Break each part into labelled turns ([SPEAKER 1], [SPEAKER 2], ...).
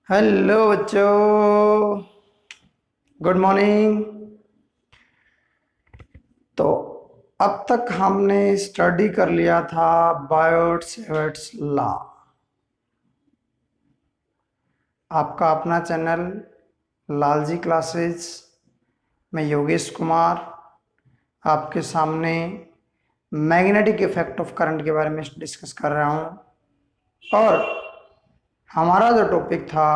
[SPEAKER 1] Hello बच्चों, good morning. तो अब तक हमने स्टडी कर लिया था बायोट-सेवर्ट्स लॉ। आपका अपना चैनल लालजी क्लासेस में योगेश कुमार आपके सामने मैग्नेटिक इफेक्ट ऑफ करंट के बारे में डिस्कस कर रहा हूँ। और हमारा जो टॉपिक था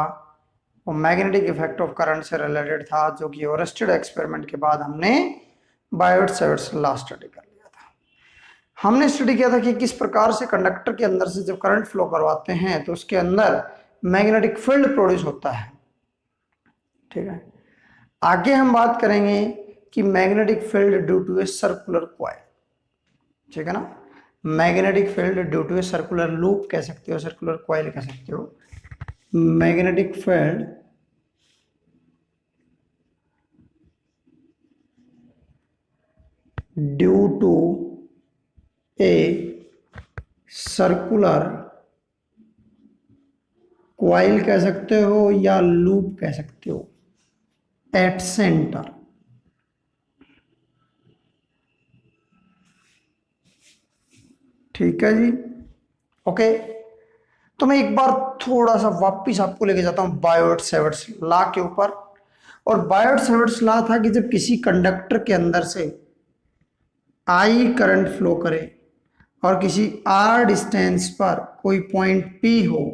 [SPEAKER 1] वो मैग्नेटिक इफेक्ट ऑफ करंट से रिलेटेड था, जो कि ओरस्टेड एक्सपेरिमेंट के बाद हमने बायोट-सेवर्ट्स लॉ स्टडी कर लिया था। हमने स्टडी किया था कि किस प्रकार से कंडक्टर के अंदर से जब करंट फ्लो करवाते हैं तो उसके अंदर मैग्नेटिक फील्ड प्रोड्यूस होता है। ठीक है, आगे हम बात करेंगे कि magnetic field due to a circular coil. ठीक है ना, magnetic field due to a circular loop कह सकते हो, सर्कुलर कॉइल कह सकते हो। Magnetic field due to a circular coil कह सकते हो या लूप कह सकते हो एट सेंटर। ठीक है जी, ओके। तो मैं एक बार थोड़ा सा वापिस आपको लेके जाता हूं बायोट-सेवर्ट्स लॉ के ऊपर। और बायोट-सेवर्ट्स लॉ था कि जब किसी कंडक्टर के अंदर से आई करंट फ्लो करे और किसी आर डिस्टेंस पर कोई पॉइंट पी हो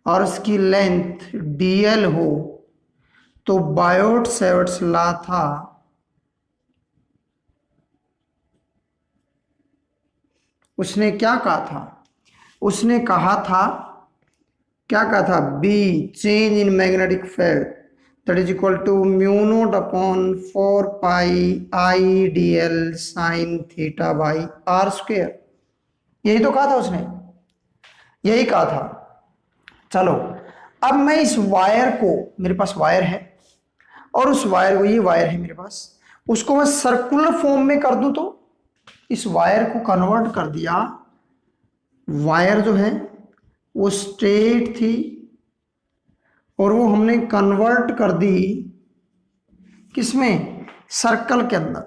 [SPEAKER 1] और उसकी लेंथ डीएल हो, तो बायोट-सेवर्ट्स लॉ था उसने क्या कहा था, उसने कहा था, क्या कहा था, B change in magnetic field that is equal to mu naught upon 4 pi I D L sine theta by R square. यही तो कहा था उसने, यही कहा था। चलो, अब मैं इस वायर को, मेरे पास वायर है और उस वायर को, ये वायर है मेरे पास, उसको मैं सर्कुलर फॉर्म में कर दूं तो इस वायर को कन्वर्ट कर दिया। वायर जो है वो स्ट्रेट थी और वो हमने कन्वर्ट कर दी किसमें, सर्कल के अंदर।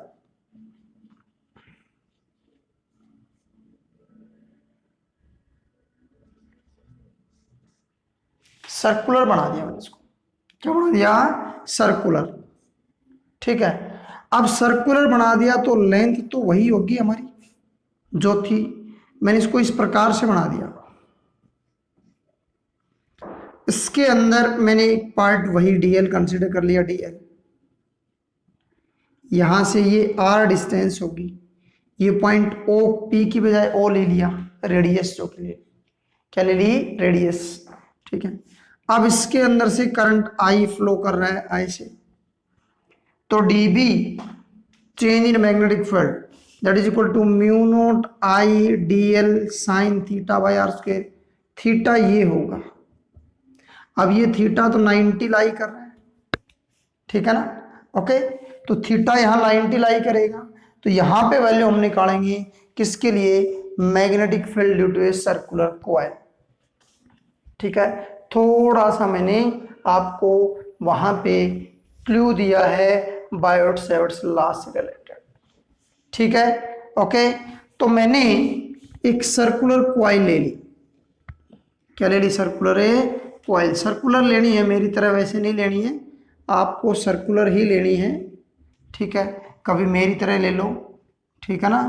[SPEAKER 1] सर्कुलर बना दिया मैंने इसको, क्या बना दिया, सर्कुलर। ठीक है, अब सर्कुलर बना दिया तो लेंथ तो वही होगी हमारी जो थी, मैंने इसको इस प्रकार से बना दिया। इसके अंदर मैंने एक पार्ट वही डीएल कंसीडर कर लिया, डीएल। यहां से ये आर डिस्टेंस होगी, ये पॉइंट ओ पी की बजाय ओ ले लिया, रेडियस जो के लिए, क्या ले ली, रेडियस। ठीक है, अब इसके अंदर से करंट आई फ्लो कर रहा है, आई से, तो DB change in magnetic field that is equal to mu naught I D L sine theta by R square. Theta ये होगा, अब ये थीटा तो 90 लाई कर रहा है, ठीक है ना, ओके। तो थीटा यहाँ 90 लाई करेगा, तो यहाँ पे वैल्यू हम निकालेंगे किसके लिए, magnetic field due to a circular coil. ठीक है, थोड़ा सा मैंने आपको वहां पे क्लू दिया है बायोट-सेवर्ट्स लॉ से रिलेटेड। ठीक है, ओके। तो मैंने एक सर्कुलर कॉइल ले ली, क्या ले ली, सर्कुलर है कॉइल। सर्कुलर लेनी है, मेरी तरह वैसे नहीं लेनी है, आपको सर्कुलर ही लेनी है। ठीक है, कभी मेरी तरह ले लो, ठीक है ना।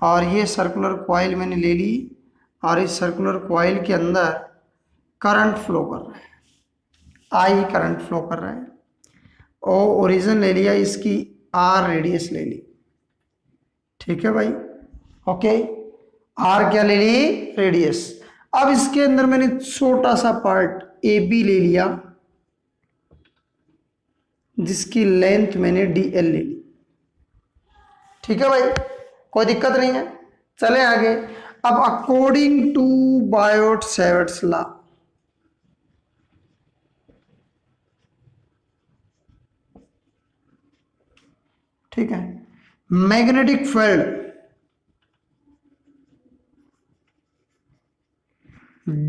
[SPEAKER 1] और ये सर्कुलर कॉइल मैंने ले ली और इस सर्कुलर कॉइल के अंदर करंट फ्लो कर रहा है, आई करंट फ्लो कर रहा है। और ओरिजिन ले लिया, इसकी आर रेडियस ले ली। ठीक है भाई, ओके। आर क्या ले ली, रेडियस। अब इसके अंदर मैंने छोटा सा पार्ट ए बी ले लिया जिसकी लेंथ मैंने डी एल ले ली। ठीक है भाई, कोई दिक्कत नहीं है, चले आगे। अब अकॉर्डिंग टू बायोट-सेवर्ट्स लॉ, ठीक है, magnetic field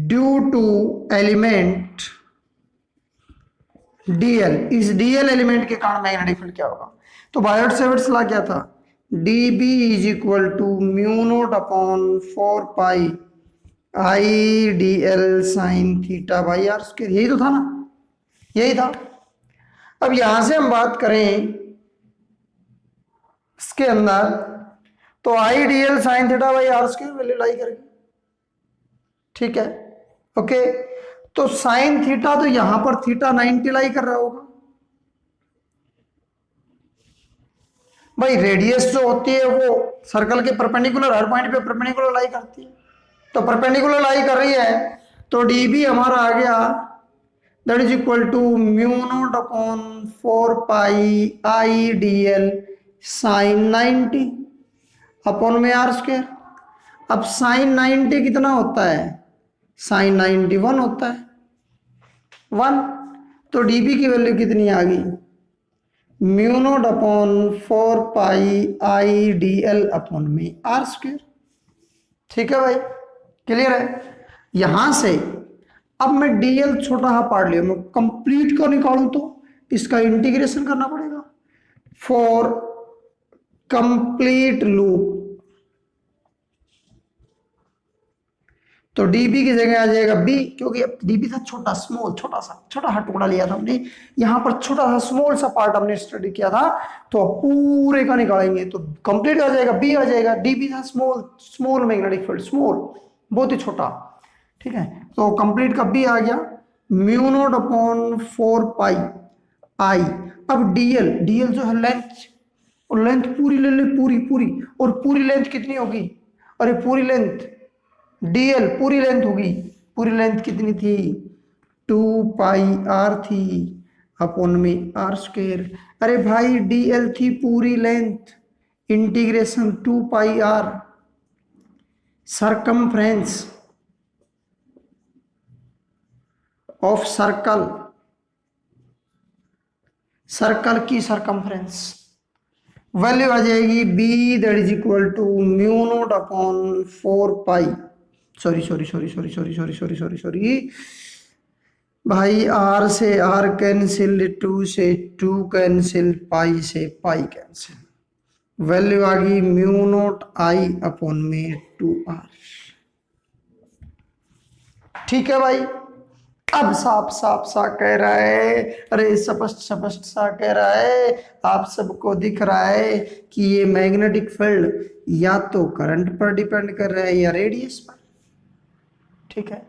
[SPEAKER 1] due to element DL, इस डीएल एलिमेंट के कारण मैग्नेटिक फील्ड क्या होगा? तो बायोट सेवर्ट्स लॉ क्या था? D B is equal to mu naught upon 4 pi I D L sine theta by R square, यही तो था ना, यही था। अब यहां से हम बात करें इसके अंदर, तो I D L sine theta by R square value lie करेगी, ठीक है, ओके। तो साइन थीटा, तो यहां पर थीटा 90 लाई कर रहा होगा भाई। रेडियस जो होती है वो सर्कल के परपेंडिकुलर, हर पॉइंट पे परपेंडिकुलर लाई करती है, तो परपेंडिकुलर लाई कर रही है, तो डी बी हमारा आ गया that is equal to mu naught upon 4 pi I D L sine 90 upon में आर स्क्वायर। अब साइन 90 कितना होता है? साइन 91 होता है, 1। तो डीबी की वैल्यू कितनी आ गई? Mu naught upon 4 pi I D L upon में आर स्क्वायर, ठीक है भाई, क्लियर है। यहां से अब मैं डीएल छोटा सा पार्ट लिया, मैं कंप्लीट को निकालूं तो इसका इंटीग्रेशन करना पड़ेगा फॉर कंप्लीट लूप। तो डीबी की जगह आ जाएगा बी, क्योंकि अब डीबी था छोटा, स्मॉल, छोटा सा टुकड़ा लिया था हमने, यहां पर छोटा सा स्मॉल सा पार्ट हमने स्टडी किया था, तो पूरे का निकालेंगे तो कंप्लीट आ जाएगा, बी आ जाएगा। डीबी था small, small magnetic field, small, बहुत ही छोटा, ठीक है। तो कंप्लीट का बी आ गया म्यू नोट अपॉन 4 पाई आई। अब डीएल, डीएल जो है लेंथ, और लेंथ पूरी ले ले, पूरी पूरी, और पूरी लेंथ कितनी होगी? अरे पूरी लेंथ डीएल पूरी लेंथ होगी, पूरी लेंथ कितनी थी? 2 पाई आर थी अपॉन में आर स्क्वायर। अरे भाई डीएल थी पूरी length, integration 2 pi r circumference of circle, circle की सरकमफ्रेंस, वैल्यू आ जाएगी B that is equal to mu naught upon 4 pi, sorry भाई, आर से आर कैंसिल, 2 से 2 कैंसिल, पाई से पाई कैंसिल, वैल्यू आ गई म्यू नोट आई अपॉन में 2r, ठीक है भाई। अब साफ साफ सा कह रहा है, अरे स्पष्ट स्पष्ट सा कह रहा है, आप सबको दिख रहा है कि ये मैग्नेटिक फील्ड या तो करंट पर डिपेंड कर रहा है या रेडियस पर, ठीक है।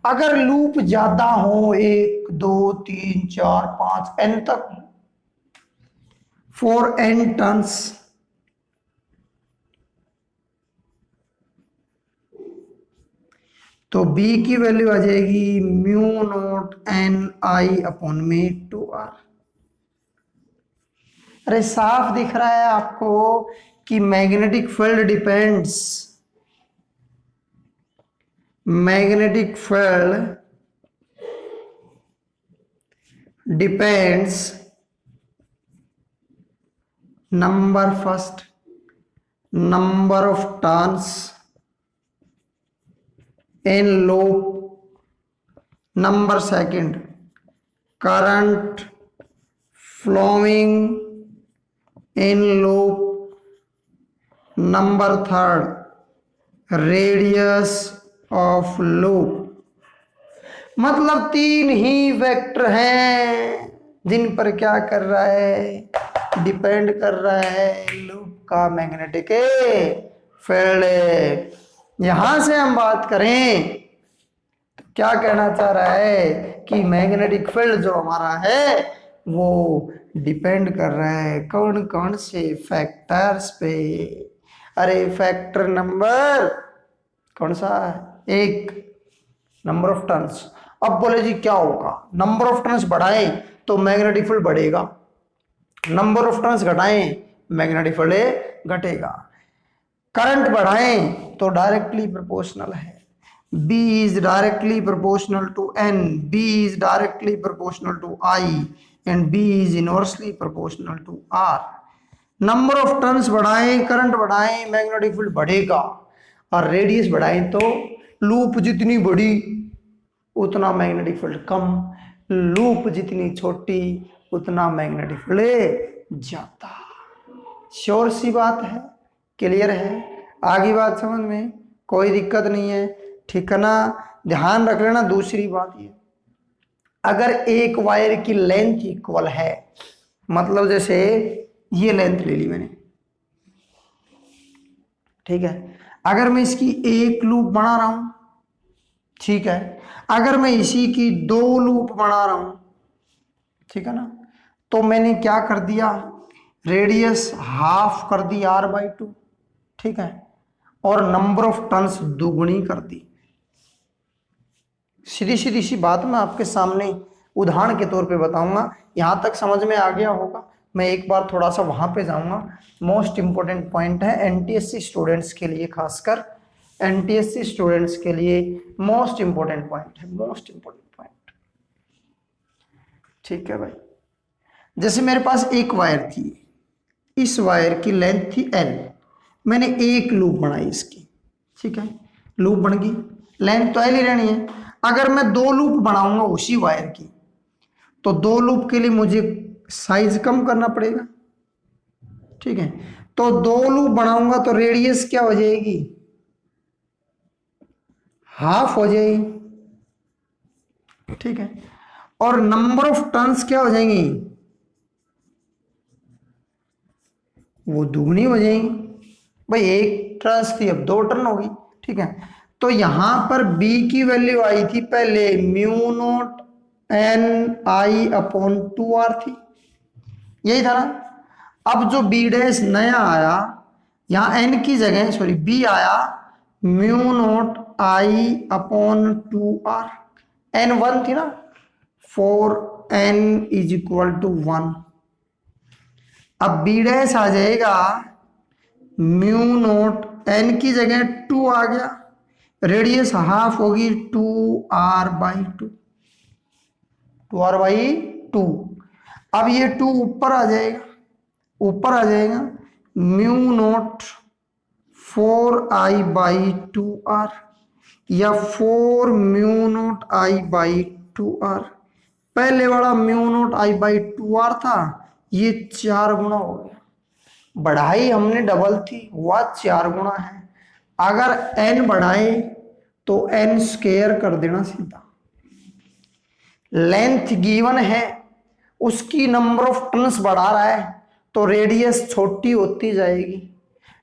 [SPEAKER 1] अगर लूप ज्यादा हो, 1 2 3 4 5 n तक, 4 n टर्न्स, तो b की वैल्यू आ जाएगी म्यू नोट एन आई अपॉन में 2r। अरे साफ दिख रहा है आपको कि magnetic field depends, magnetic field depends number first, number of turns in loop, number second current flowing in loop, number third radius of loop। मतलब 3 ही वेक्टर हैं जिन पर क्या कर रहा है? डिपेंड कर रहा है लूप का मैग्नेटिक फील्ड। यहां से हम बात करें तो क्या कहना चाह रहा है कि मैग्नेटिक फील्ड जो हमारा है वो डिपेंड कर रहा है कौन कौन से फैक्टर्स पे? अरे फैक्टर नंबर कौन सा? 1, नंबर ऑफ टर्न्स। अब बोले जी क्या होगा? नंबर ऑफ टर्न्स बढ़ाएं तो मैग्नेटिक फील्ड बढ़ेगा, नंबर ऑफ टर्न्स घटाएं मैग्नेटिक फील्ड घटेगा। करंट बढ़ाएं तो डायरेक्टली प्रोपोर्शनल है, B is directly proportional to N, B is directly proportional to I and B is inversely proportional to R। Number of turns बढ़ाएं, current बढ़ाएं, magnetic field बढ़ेगा, और radius बढ़ाएं तो लूप जितनी बड़ी उतना मैग्नेटिक फील्ड कम। लूप जितनी छोटी उतना मैग्नेटिक फील्ड ज्यादा। श्योर सी बात है, क्लियर है, आगे बात समझ में, कोई दिक्कत नहीं है, ठीक है ना। ध्यान रख लेना दूसरी बात ये, अगर एक वायर की लेंथ इक्वल है, मतलब जैसे ये लेंथ ले ली मैंने, ठीक है, अगर मैं इसकी एक लूप बना रहा हूं, ठीक है, अगर मैं इसी की 2 लूप बना रहा हूं, ठीक है ना, तो मैंने क्या कर दिया, रेडियस हाफ कर दी r/2, ठीक है, और नंबर ऑफ टर्न्स दुगुनी कर दी। सीधी सीधी सी बात मैं आपके सामने उदाहरण के तौर पे बताऊंगा, यहां तक समझ में आ गया होगा। मैं एक बार थोड़ा सा वहां पे जाऊंगा, मोस्ट इंपॉर्टेंट पॉइंट है एनटीएससी स्टूडेंट्स के लिए, खासकर एनटीएससी स्टूडेंट्स के लिए मोस्ट इंपॉर्टेंट पॉइंट है, मोस्ट इंपॉर्टेंट पॉइंट, ठीक है भाई। जैसे मेरे पास एक वायर थी, इस वायर की लेंथ थी L, मैंने एक लूप बनाई इसकी, ठीक है, लूप बन गई, लेंथ तो L ही रहनी है। अगर मैं 2 लूप बनाऊंगा उसी वायर की, तो 2 लूप के लिए मुझे साइज कम करना पड़ेगा, ठीक है, तो 2 लूप बनाऊंगा तो रेडियस क्या हो जाएगी, हाफ हो जाएगी, ठीक है, और नंबर ऑफ टर्न्स क्या हो जाएंगी, वो दुगनी हो जाएंगी। भाई एक टर्न्स थी, अब 2 टर्न होगी, ठीक है। तो यहां पर B की वैल्यू आई थी पहले μ0 Ni/2r थी, यही था ना। अब जो B डैश नया आया, यहां N की जगह सॉरी B आया μ0 I/2r, N1 थी ना, 4n = 1। अब B डैश आ जाएगा μ0 N की जगह 2 आ गया, रेडियस हाफ होगी 2r/2, 2r/2। अब ये 2 ऊपर आ जाएगा, ऊपर आ जाएगा μ0 4i/2r या 4 μ0 I/2r। पहले वाला μ0 I/2r था, ये 4 गुना हो गया, बढ़ाई हमने डबल थी, हुआ 4 गुना है। अगर n बढ़ाए तो n स्क्वायर कर देना सीधा। लेंथ गिवन है, उसकी नंबर ऑफ टर्न्स बढ़ा रहा है, तो रेडियस छोटी होती जाएगी,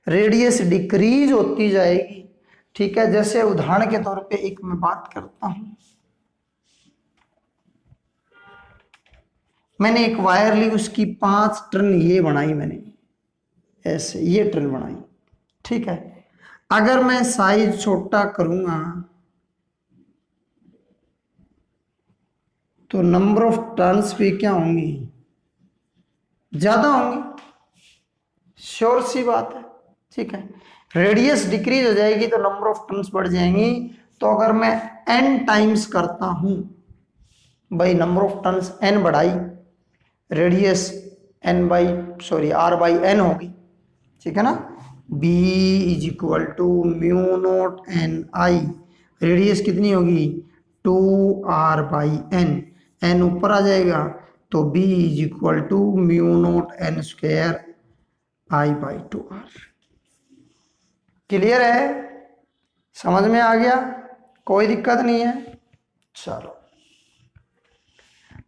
[SPEAKER 1] रेडियस डिक्रीज होती जाएगी, ठीक है। जैसे उदाहरण के तौर पे एक मैं बात करता हूं, मैंने एक वायर ली, उसकी 5 टर्न ये बनाई मैंने, ऐसे ये टर्न बनाई, ठीक है। अगर मैं साइज छोटा करूंगा तो नंबर ऑफ टर्न्स भी क्या होंगी, ज्यादा होंगी, श्योर सी बात है, ठीक है। रेडियस डिक्रीज हो जाएगी तो नंबर ऑफ टर्न्स बढ़ जाएंगी। तो अगर मैं n टाइम्स करता हूं, भाई नंबर ऑफ टर्न्स n बढ़ाई, रेडियस r/n होगी, ठीक है ना। B = μ0 Ni, रेडियस कितनी होगी 2r/n, n ऊपर आ जाएगा तो B = μ0 n² I/2r। क्लियर है, समझ में आ गया, कोई दिक्कत नहीं है। चलो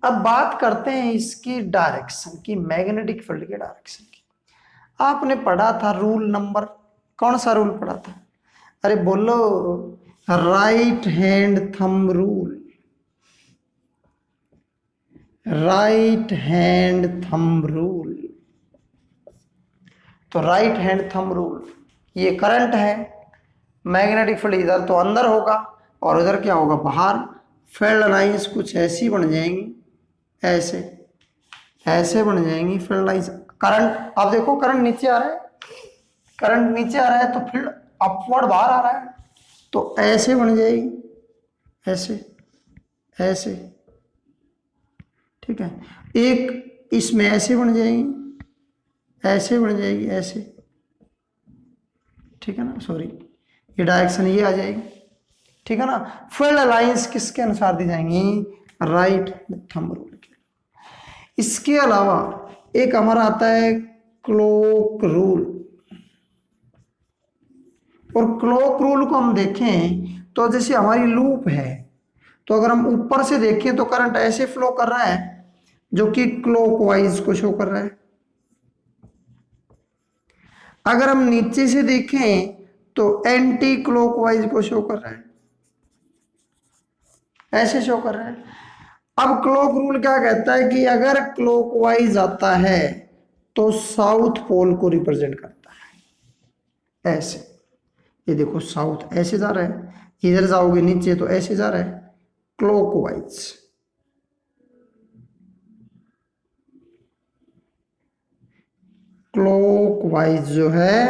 [SPEAKER 1] अब बात करते हैं इसकी डायरेक्शन की, मैग्नेटिक फील्ड के डायरेक्शन की। आपने पढ़ा था रूल नंबर, कौन सा रूल पढ़ा था, अरे बोलो, right hand thumb rule, right hand thumb rule. तो राइट हैंड थंब रूल, ये करंट है, मैग्नेटिक फील्ड इधर तो अंदर होगा और उधर क्या होगा बाहर, फील्ड लाइंस कुछ ऐसी बन जाएंगी, ऐसे ऐसे बन जाएंगी फील्ड लाइंस। करंट, अब देखो करंट नीचे आ रहा है, करंट नीचे आ रहा है तो फील्ड अपवर्ड बाहर आ रहा है, तो ऐसे बन जाएगी, ऐसे ऐसे, ठीक है। एक इसमें ऐसे बन जाएगी, ऐसे बन जाएगी, ऐसे, ठीक है ना, सॉरी ये डायरेक्शन ये आ जाएगी, ठीक है ना। फील्ड लाइंस किसके अनुसार दी जाएंगी, राइट थंब रूल के। इसके अलावा एक हमारा आता है क्लॉक रूल, और क्लॉक रूल को हम देखें तो जैसे हमारी लूप है, तो अगर हम ऊपर से देखें तो करंट ऐसे फ्लो कर रहा है जो कि क्लॉकवाइज को शो कर रहा है। अगर हम नीचे से देखें तो एंटी क्लॉकवाइज को शो कर रहा है, ऐसे शो कर रहा है। अब क्लॉक रूल क्या कहता है कि अगर क्लॉकवाइज आता है तो साउथ पोल को रिप्रेजेंट करता है, ऐसे। ये देखो साउथ ऐसे जा रहा है, इधर जाओगे नीचे तो ऐसे जा रहा है, क्लॉकवाइज। क्लॉकवाइज जो है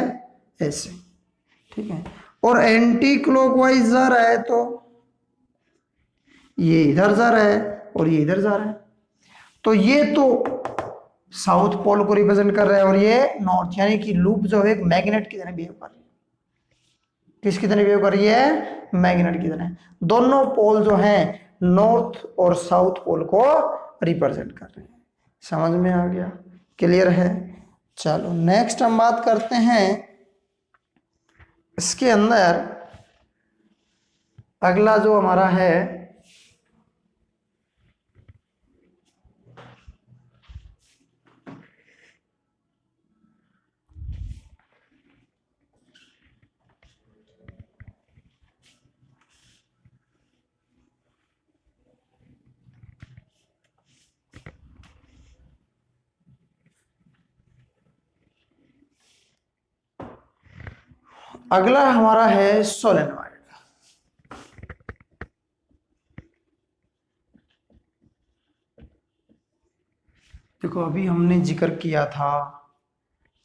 [SPEAKER 1] ऐसे, ठीक है। और एंटी क्लॉकवाइज जा रहा है तो ये इधर जा रहा है और ये इधर जा रहा है, तो ये तो साउथ पोल को रिप्रेजेंट कर रहा है और ये नॉर्थ, यानी कि लूप जो है एक मैग्नेट की तरह बिहेव कर रही है। किसकी तरह बिहेव कर रही है? मैग्नेट की तरह। दोनों पोल जो है नॉर्थ और साउथ पोल को रिप्रेजेंट कर रहे हैं। समझ में आ गया? क्लियर है? चलो नेक्स्ट हम बात करते हैं इसके अंदर अगला जो हमारा है अगला हमारा है सोलेनॉइड। देखो अभी हमने जिक्र किया था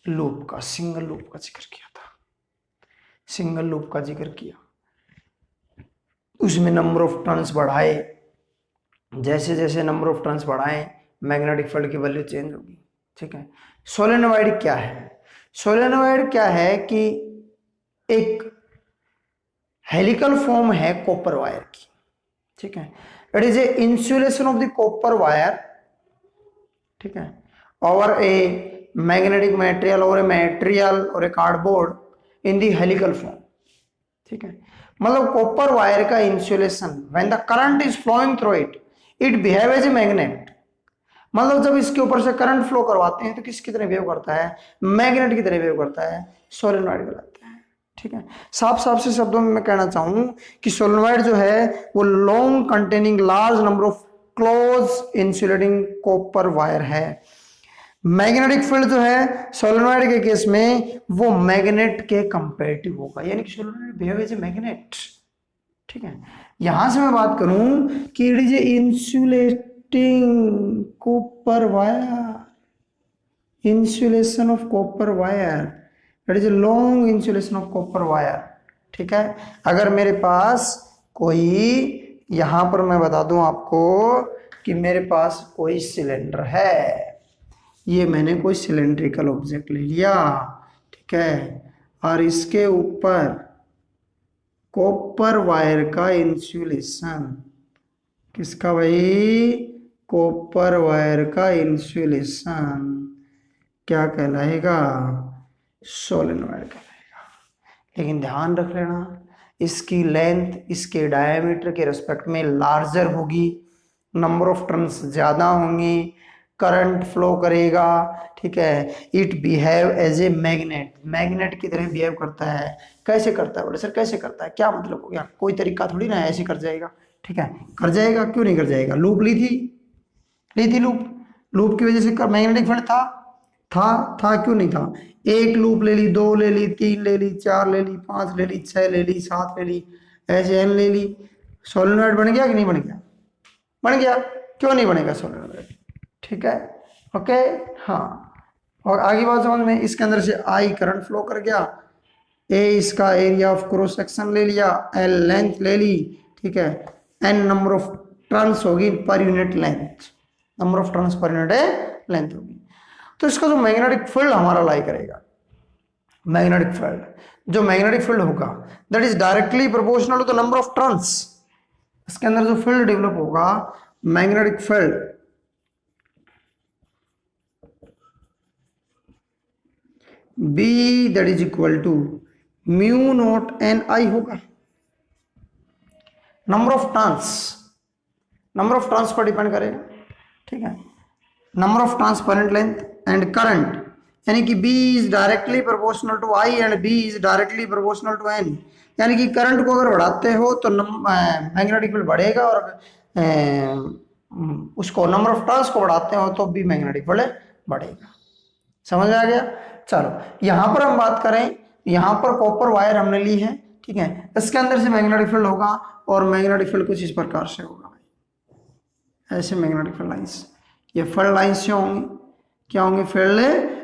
[SPEAKER 1] लूप का, सिंगल लूप का जिक्र किया था, सिंगल लूप का जिक्र किया, उसमें नंबर ऑफ टर्न्स बढ़ाए, जैसे जैसे नंबर ऑफ टर्न्स बढ़ाएं मैग्नेटिक फील्ड की वैल्यू चेंज होगी, ठीक है। सोलेनॉइड क्या है? सोलेनॉइड क्या है कि एक हेलिकल फॉर्म है कॉपर वायर की, ठीक है। It is a insulation of the copper wire, ठीक है, और ए मैग्नेटिक मटेरियल और ए मटेरियल और a cardboard in the helical form, ठीक है। मतलब कॉपर वायर का insulation when the current is flowing through it it behave as a magnet. मतलब जब इसके ऊपर से करंट फ्लो करवाते हैं तो किसकी तरह बिहेव करता है? मैग्नेट की तरह बिहेव करता है, सोलेनॉइड कहलाता है, ठीक है। साफ साफ से शब्दों में मैं कहना चाहूं कि सोलेनॉइड जो है वो long containing large number of close insulating copper wire है। मैग्नेटिक फील्ड जो है सोलेनॉइड के केस में वो मैग्नेट के कंपेरेटिव होगा, यानी कि solenoid behave as a magnet, ठीक है। यहां से मैं बात करूं कि it is a insulating copper wire, insulation of copper wire, it is a long insulation of copper wire, ठीक है। अगर मेरे पास कोई, यहां पर मैं बता दूं आपको कि मेरे पास कोई सिलेंडर है, ये मैंने कोई सिलेंड्रिकल ऑब्जेक्ट ले लिया, ठीक है, और इसके ऊपर कॉपर वायर का इंसुलेशन, किसका भाई? कॉपर वायर का इंसुलेशन क्या कहलाएगा? सोलेनॉइड कहलाएगा। लेकिन ध्यान रख लेना इसकी लेंथ इसके डायमीटर के रिस्पेक्ट में लार्जर होगी, नंबर ऑफ टर्न्स ज्यादा होंगी, करंट फ्लो करेगा, ठीक है। It behave as a magnet, magnet की तरह बिहेव करता है। कैसे करता है? बोले सर कैसे करता है, क्या मतलब हो गया? कोई तरीका थोड़ी ना ऐसे कर जाएगा, ठीक है। कर जाएगा, क्यों नहीं कर जाएगा? लूप ली थी लूप, लूप की वजह से मैग्नेटिक फील्ड था क्यों नहीं था? एक लूप ले ली, दो ले ली, तीन ले ली, चार ले ली, पांच ले ली, छह ले ली, सात ले ली, ऐसे एन ले ली, सोलेनॉइड बन गया कि नहीं बन गया? बन गया। क्यों नहीं बनेगा सोलेनॉइड? ठीक है, ओके, हाँ। और आगे बात समझ में, इसके अंदर से आई करंट फ्लो कर गया, ए इसका एरिया ऑफ क्रॉस सेक्शन ले लिया, एल लेंथ ले ली, ठीक है, एन नंबर ऑफ टर्न्स होगी per unit length, number of turns per unit length होगी। तो इसका जो मैग्नेटिक फील्ड हमारा लाई करेगा, मैग्नेटिक फील्ड, जो मैग्नेटिक फील्ड होगा that is directly proportional to the number of turns. इसके अंदर जो फील्ड डेवलप होगा magnetic field B that is equal to mu naught N I होगा। नंबर ऑफ टर्न्स पर डिपेंड करेगा, ठीक है। Number of transparent length and current, यानी कि B is directly proportional to I and B is directly proportional to N, यानी कि current को अगर बढ़ाते हो तो मैग्नेटिक फील्ड बढ़ेगा, और उसको नंबर ऑफ टर्न्स को बढ़ाते हो तो भी मैग्नेटिक फील्ड बढ़ेगा। समझ में आ गया? चलो यहां पर हम बात करें, यहां पर कॉपर वायर हमने ली है, ठीक है। इसके अंदर से मैग्नेटिक फील्ड होगा, और मैग्नेटिक फील्ड कुछ इस प्रकार से होगा, ऐसे मैग्नेटिक फील्ड लाइंस, ये फील्ड लाइंस से होंगी, क्या होंगी? फील्ड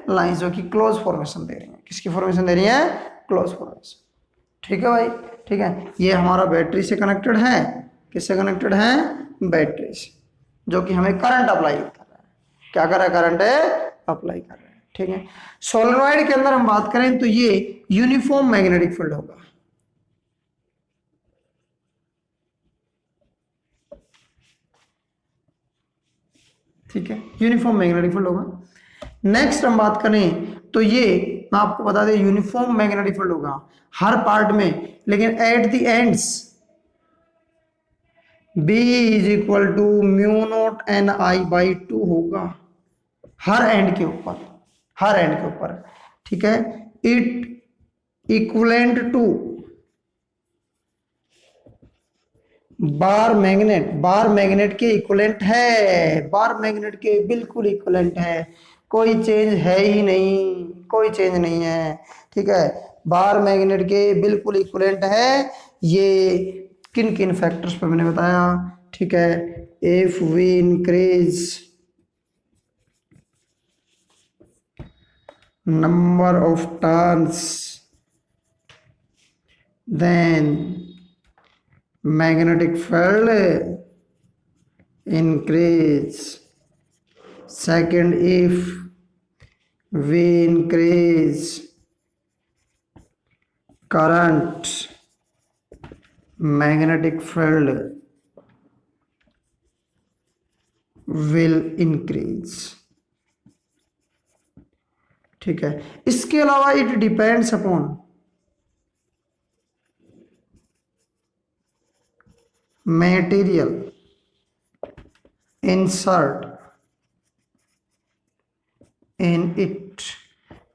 [SPEAKER 1] लाइंस, जो कि क्लोज फॉर्मेशन दे रही है। किसकी फॉर्मेशन दे रही है? क्लोज फॉर्मेशन, ठीक है भाई, ठीक है। ये हमारा बैटरी से कनेक्टेड है, किससे कनेक्टेड है? बैटरी से, जो कि हमें करंट अप्लाई कर रहा है। क्या कर रहा है? करंट अप्लाई कर रहा है, ठीक है। सोलेनॉइड के अंदर हम बात करें तो ये यूनिफॉर्म मैग्नेटिक फील्ड होगा, ठीक है, यूनिफॉर्म मैग्नेटिक फील्ड होगा। नेक्स्ट हम बात करें तो ये मैं आपको बता दें, यूनिफॉर्म मैग्नेटिक फील्ड होगा हर पार्ट में, लेकिन at the ends B is equal to mu naught N I by 2 होगा, हर एंड के ऊपर, हर एंड के ऊपर, ठीक है। It equivalent to bar magnet के इक्वलेंट है, बार मैग्नेट के बिल्कुल इक्वलेंट है, कोई चेंज है ही नहीं, कोई चेंज नहीं है, ठीक है। बार मैग्नेट के बिल्कुल इक्वलेंट है। ये किन किन फैक्टर्स पे मैंने बताया, ठीक है। If we increase number of turns then magnetic field increase. Second, if we increase current, magnetic field will increase, ठीक है। इसके अलावा it depends upon material insert in it,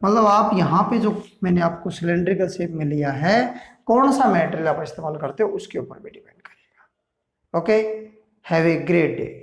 [SPEAKER 1] मतलब आप यहाँ पे जो मैंने आपको सिलेंड्रिकल शेप में लिया है, कौन सा मटेरियल आप इस्तेमाल करते हो उसके ऊपर भी डिपेंड करेगा। Okay, have a great day.